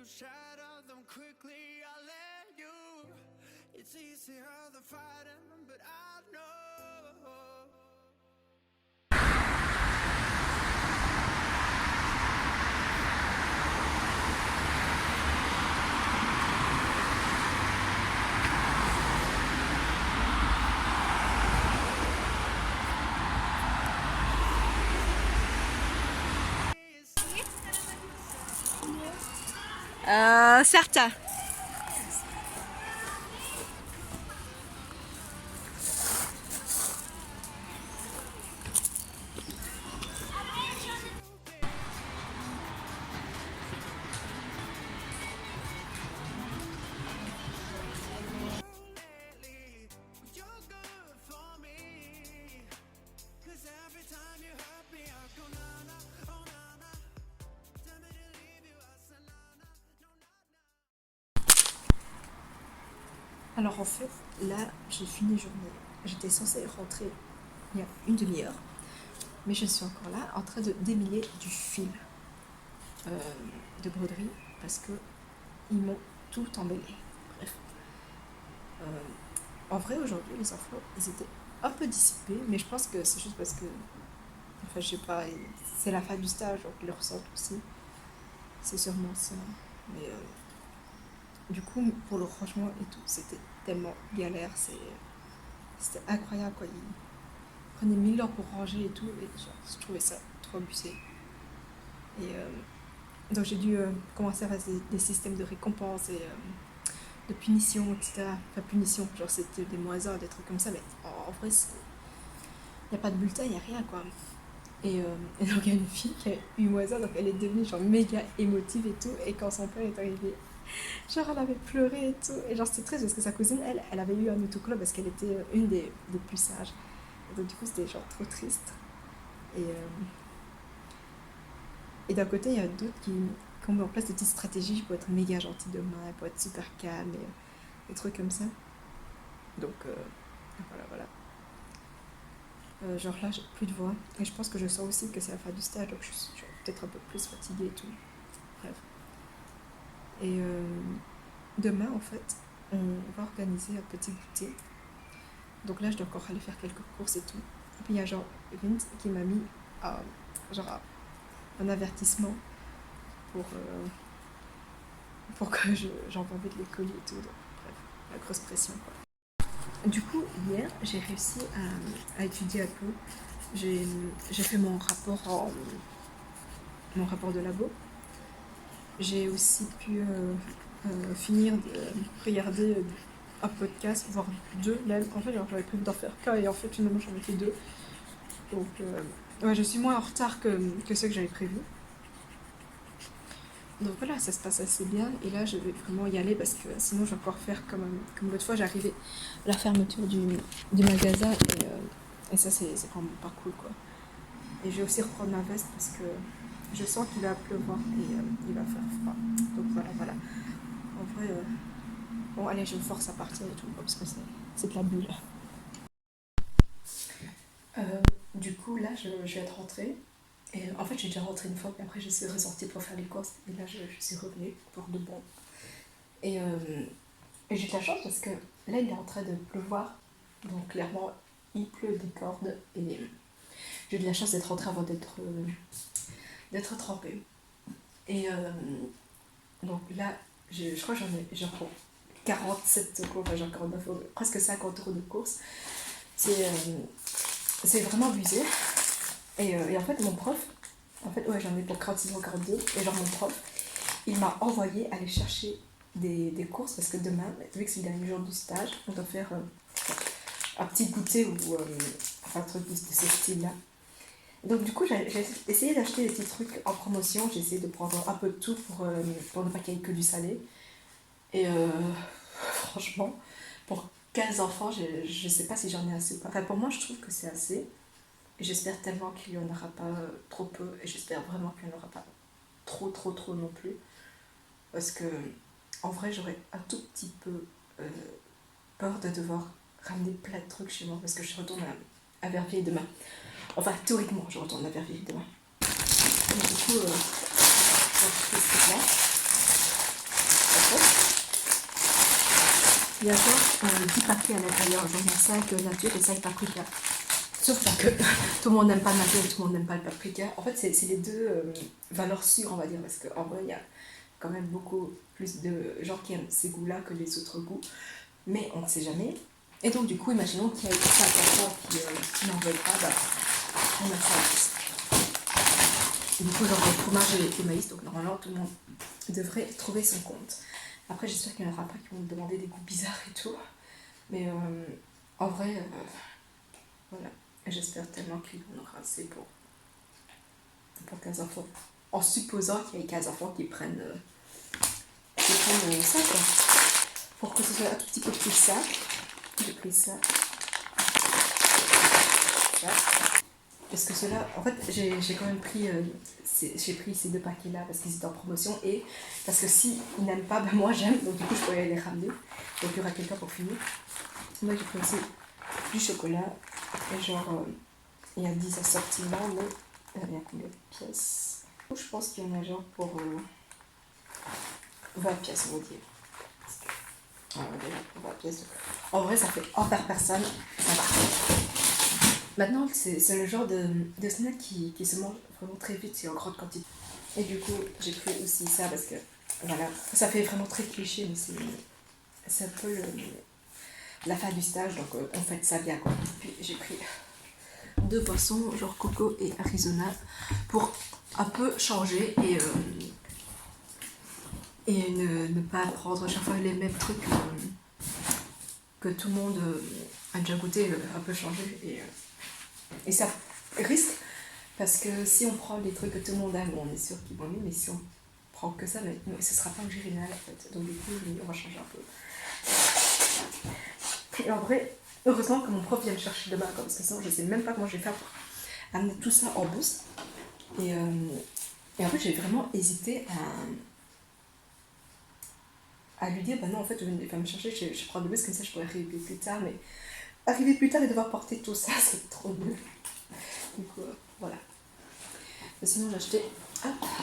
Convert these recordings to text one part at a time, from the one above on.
shatter them quickly. I let you. It's easier than fighting, but I know. Certains. Alors en fait, là, j'ai fini la journée. J'étais censée rentrer il y a une demi-heure, mais je suis encore là en train de démêler du fil de broderie parce que ils m'ont tout emmêlé. Bref. En vrai, aujourd'hui, les enfants, ils étaient un peu dissipés, mais je pense que c'est juste parce que, enfin, je sais pas, c'est la fin du stage, donc ils le ressentent aussi. C'est sûrement ça. Mais du coup, pour le rangement et tout, c'était tellement galère, c'était incroyable quoi. Ils prenaient 1000 heures pour ranger et tout, et genre, je trouvais ça trop abusé. Et donc j'ai dû commencer à faire des systèmes de récompense et de punition, etc. Enfin, punition, genre c'était des -1, des trucs comme ça, mais en vrai, il n'y a pas de bulletin, il n'y a rien quoi. Et donc il y a une fille qui a eu -1, donc elle est devenue genre méga émotive et tout, et quand son père est arrivé, genre elle avait pleuré et tout, et genre c'était triste parce que sa cousine elle avait eu un autocollant parce qu'elle était une des plus sages, et donc du coup c'était genre trop triste. Et d'un côté il y a d'autres qui ont mis en place des petites stratégies pour être méga gentil demain, pour être super calme et des trucs comme ça. Donc voilà. Genre là j'ai plus de voix, et je pense que je sens aussi que c'est la fin du stage, donc je suis peut-être un peu plus fatiguée et tout. Bref. Et demain, en fait, on va organiser un petit goûter. Donc là, je dois encore aller faire quelques courses et tout. Et puis il y a genre Vint qui m'a mis genre un avertissement pour que j'envoie de les colis et tout. Donc, bref, la grosse pression quoi. Du coup, hier, j'ai réussi à étudier un peu. J'ai fait mon rapport de labo. J'ai aussi pu finir de regarder un podcast, voire 2 même. En fait, j'avais prévu d'en faire qu'un, et en fait, finalement, j'en ai fait 2. Donc, ouais, je suis moins en retard que ce que j'avais prévu. Donc voilà, ça se passe assez bien. Et là, je vais vraiment y aller parce que sinon, je vais encore faire comme l'autre fois, j'arrivais à la fermeture du magasin. Et ça, c'est vraiment pas cool, quoi. Et je vais aussi reprendre ma veste parce que je sens qu'il va pleuvoir et il va faire froid. Donc voilà. En vrai, bon allez, je me force à partir et tout, parce que c'est de la bulle. Du coup, là, je vais être rentrée. Et en fait, j'ai déjà rentré une fois, puis après, je suis ressortie pour faire les courses. Et là, je suis revenue pour de bon. Et j'ai de la chance parce que là, il est en train de pleuvoir. Donc, clairement, il pleut des cordes. Et j'ai de la chance d'être rentrée avant d'être trempée. Et donc là, je crois que j'en ai genre 47 euros, enfin genre 49 euros, presque 50 euros de course. C'est vraiment abusé. Et en fait, mon prof, ouais, j'en ai pour 46,42 €. Et genre, mon prof, il m'a envoyé aller chercher des courses parce que demain, vu que c'est le dernier jour du stage, on doit faire un petit goûter ou enfin un truc de ce style-là. Donc du coup, j'ai essayé d'acheter des petits trucs en promotion. J'ai essayé de prendre un peu de tout pour ne pas qu'il y ait que du salé. Et franchement, pour 15 enfants, je sais pas si j'en ai assez ou pas. Enfin, pour moi, je trouve que c'est assez. Et j'espère tellement qu'il n'y en aura pas trop peu. Et j'espère vraiment qu'il n'y en aura pas trop non plus. Parce que, en vrai, j'aurais un tout petit peu peur de devoir ramener plein de trucs chez moi. Parce que je retourne à Verviers demain. Enfin, théoriquement, je retourne à Verviers demain. Et du coup, là. Il y a genre 10 paquets à l'intérieur, genre il y a 5 nature et 5 paprika. Sauf que tout le monde n'aime pas le nature et tout le monde n'aime pas le paprika. En fait, c'est les deux valeurs sûres, on va dire, parce qu'en vrai, il y a quand même beaucoup plus de gens qui aiment ces goûts-là que les autres goûts. Mais on ne sait jamais. Et donc, du coup, imaginons qu'il y a 5 enfants qui n'en veulent pas, bah, on a ça en plus. Et du coup, genre le fromage et le maïs, donc normalement, tout le monde devrait trouver son compte. Après, j'espère qu'il n'y en aura pas qui vont me demander des goûts bizarres et tout. Mais en vrai, voilà. J'espère tellement qu'il y en aura assez pour 15 enfants. En supposant qu'il y ait 15 enfants qui prennent ça, quoi. Pour que ce soit un tout petit peu plus simple, j'ai pris ça. Voilà. Parce que ceux-là, en fait, j'ai quand même pris, j'ai pris ces 2 paquets-là parce qu'ils étaient en promotion et parce que si ils n'aiment pas, ben moi j'aime, donc du coup je pourrais les ramener. Donc il y aura quelqu'un pour finir. Moi j'ai pris aussi du chocolat et genre, il y a 10 assortiments, mais il y a combien de pièces? Je pense qu'il y en a genre pour 20 pièces, on va dire. Pour 20 pièces. En vrai, ça fait un par personne, ça va. Maintenant, c'est le genre de snack qui se mange vraiment très vite et en grande quantité. Et du coup, j'ai pris aussi ça parce que, voilà, ça fait vraiment très cliché, mais c'est un peu la fin du stage, donc on fait ça bien, quoi. Puis j'ai pris 2 boissons, genre coco et Arizona, pour un peu changer et ne pas prendre chaque fois les mêmes trucs que tout le monde a déjà goûté, un peu changer. Et ça risque, parce que si on prend les trucs que tout le monde aime, on est sûr qu'ils vont aimer, mais si on prend que ça, mais ce sera pas original en fait. Donc du coup, on va changer un peu. Et en vrai, heureusement que mon prof vient me chercher demain, parce que sinon je sais même pas comment je vais faire pour amener tout ça en bus. Et en fait, j'ai vraiment hésité à lui dire, bah non, en fait, je vais me chercher, je prends le bus, comme ça je pourrais arriver plus tard, mais arriver plus tard et devoir porter tout ça, c'est trop nul. Du coup, voilà. Mais sinon, j'ai acheté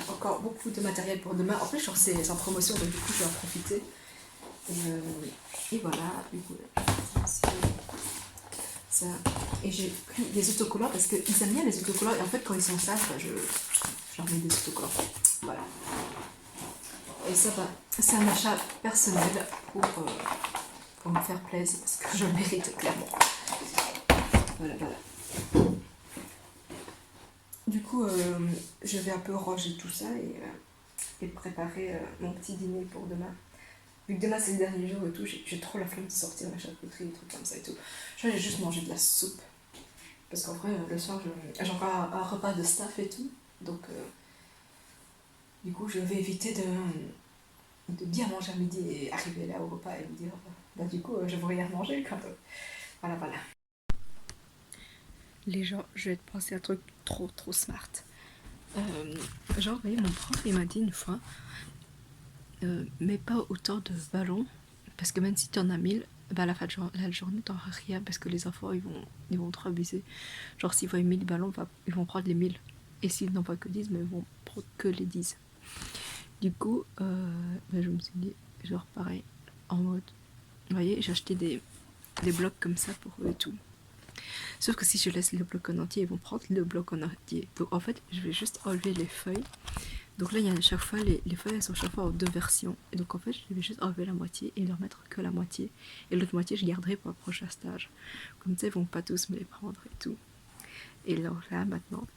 encore beaucoup de matériel pour demain. En plus, genre, c'est en promotion, donc du coup, je vais en profiter. Et voilà, du coup, ça. Et j'ai pris des autocollants parce qu'ils aiment bien les autocollants. Et en fait, quand ils sont sales, bah, je leur mets des autocollants. Voilà. Et ça va. C'est un achat personnel pour me faire plaisir parce que je le mérite clairement. Voilà. Du coup, je vais un peu ranger tout ça et préparer mon petit dîner pour demain. Vu que demain c'est le dernier jour et tout, j'ai trop la flemme de sortir la charcuterie, des trucs comme ça et tout. Je vais juste manger de la soupe. Parce qu'en vrai, le soir, j'ai encore un repas de staff et tout. Donc, du coup, je vais éviter de bien manger à midi et arriver là au repas et me dire, bah du coup, je vais rien manger quand même. Voilà. Les gens, je vais te penser un truc trop smart. Genre, vous voyez, mon prof, il m'a dit une fois, mets pas autant de ballons, parce que même si tu en as 1000, bah à la fin de la journée, t'auras rien, parce que les enfants, ils vont trop abuser. Genre, s'ils voient 1000 ballons, ils vont prendre les 1000. Et s'ils n'en voient que 10, mais ils vont prendre que les 10. Du coup, bah, je me suis dit, genre, pareil, en mode, vous voyez, j'ai acheté des blocs comme ça pour eux et tout. Sauf que si je laisse le bloc en entier, ils vont prendre le bloc en entier. Donc en fait, je vais juste enlever les feuilles. Donc là, il y a chaque fois, les feuilles, elles sont chaque fois en 2 versions. Et donc en fait, je vais juste enlever la moitié et leur mettre que la moitié. Et l'autre moitié, je garderai pour le prochain stage. Comme ça, ils vont pas tous me les prendre et tout. Et alors là, maintenant,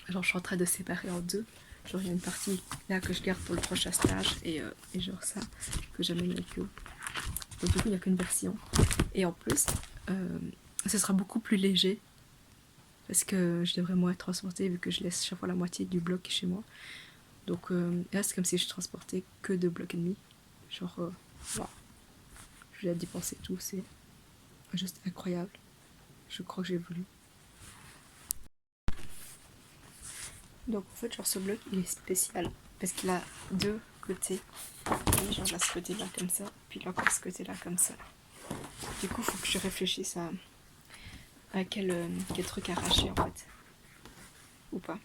genre, je suis en train de séparer en 2. Genre, il y a une partie là que je garde pour le prochain stage et genre ça, que j'amène avec eux. Donc du coup, il n'y a qu'une version. Et en plus, ce sera beaucoup plus léger parce que je devrais moins transporter vu que je laisse chaque fois la moitié du bloc chez moi. Donc là, c'est comme si je transportais que 2 blocs et demi. Genre, voilà. Je viens d'y penser tout, c'est juste incroyable. Je crois que j'ai voulu. Donc en fait, genre ce bloc, il est spécial parce qu'il a 2 côtés. Et genre là, ce côté-là comme ça, puis là, ce côté-là comme ça. Du coup, il faut que je réfléchisse à quel truc arracher en fait. Ou pas.